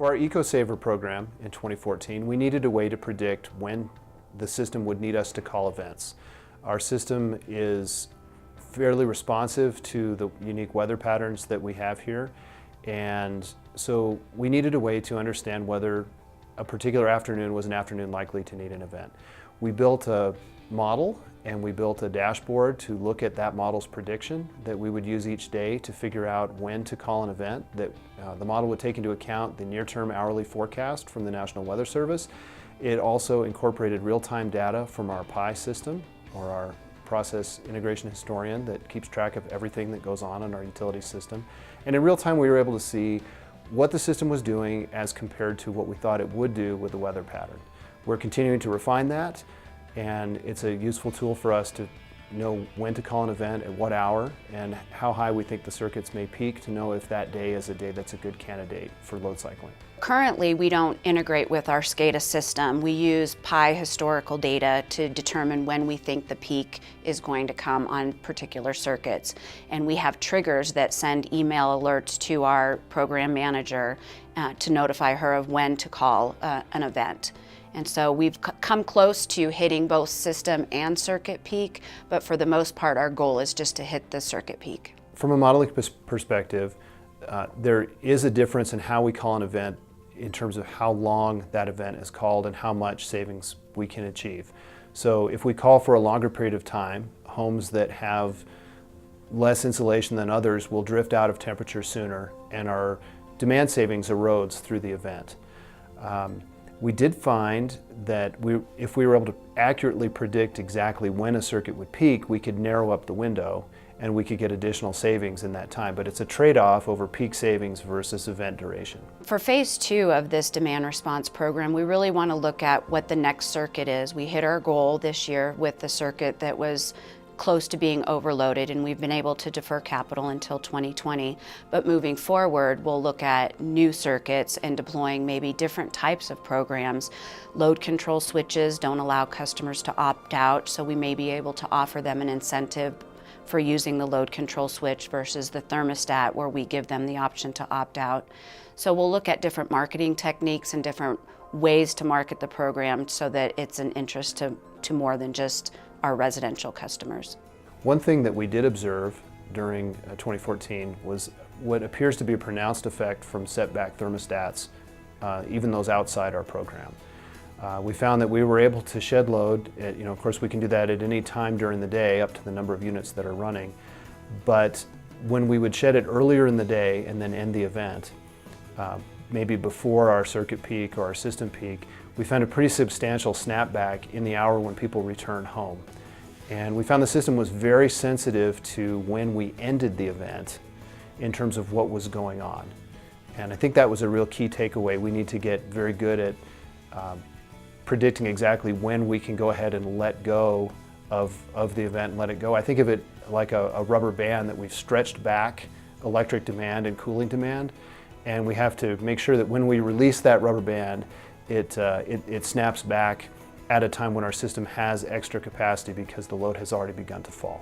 For our EcoSaver program in 2014, we needed a way to predict when the system would need us to call events. Our system is fairly responsive to the unique weather patterns that we have here, and so we needed a way to understand whether a particular afternoon was an afternoon likely to need an event. We built a model and we built a dashboard to look at that model's prediction that we would use each day to figure out when to call an event. That the model would take into account the near-term hourly forecast from the National Weather Service. It also incorporated real-time data from our PI system, or our Process Integration Historian, that keeps track of everything that goes on in our utility system. And in real time we were able to see what the system was doing as compared to what we thought it would do with the weather pattern. We're continuing to refine that, and it's a useful tool for us to know when to call an event, at what hour, and how high we think the circuits may peak to know if that day is a day that's a good candidate for load cycling. Currently, we don't integrate with our SCADA system. We use PI historical data to determine when we think the peak is going to come on particular circuits. And we have triggers that send email alerts to our program manager to notify her of when to call an event. And so we've come close to hitting both system and circuit peak, but for the most part our goal is just to hit the circuit peak. From a modeling perspective, there is a difference in how we call an event in terms of how long that event is called and how much savings we can achieve. So if we call for a longer period of time, homes that have less insulation than others will drift out of temperature sooner, and our demand savings erodes through the event. We did find that if we were able to accurately predict exactly when a circuit would peak, we could narrow up the window and we could get additional savings in that time. But it's a trade-off over peak savings versus event duration. For phase 2 of this demand response program, we really want to look at what the next circuit is. We hit our goal this year with the circuit that was close to being overloaded, and we've been able to defer capital until 2020. But moving forward, we'll look at new circuits and deploying maybe different types of programs. Load control switches don't allow customers to opt out, so we may be able to offer them an incentive for using the load control switch versus the thermostat, where we give them the option to opt out. So we'll look at different marketing techniques and different ways to market the program so that it's an interest to more than just our residential customers. One thing that we did observe during 2014 was what appears to be a pronounced effect from setback thermostats, even those outside our program. We found that we were able to shed load, of course we can do that at any time during the day up to the number of units that are running, but when we would shed it earlier in the day and then end the event, maybe before our circuit peak or our system peak, we found a pretty substantial snapback in the hour when people returned home. And we found the system was very sensitive to when we ended the event in terms of what was going on. And I think that was a real key takeaway. We need to get very good at predicting exactly when we can go ahead and let go of the event and let it go. I think of it like a rubber band that we've stretched back electric demand and cooling demand, and we have to make sure that when we release that rubber band, it snaps back at a time when our system has extra capacity because the load has already begun to fall.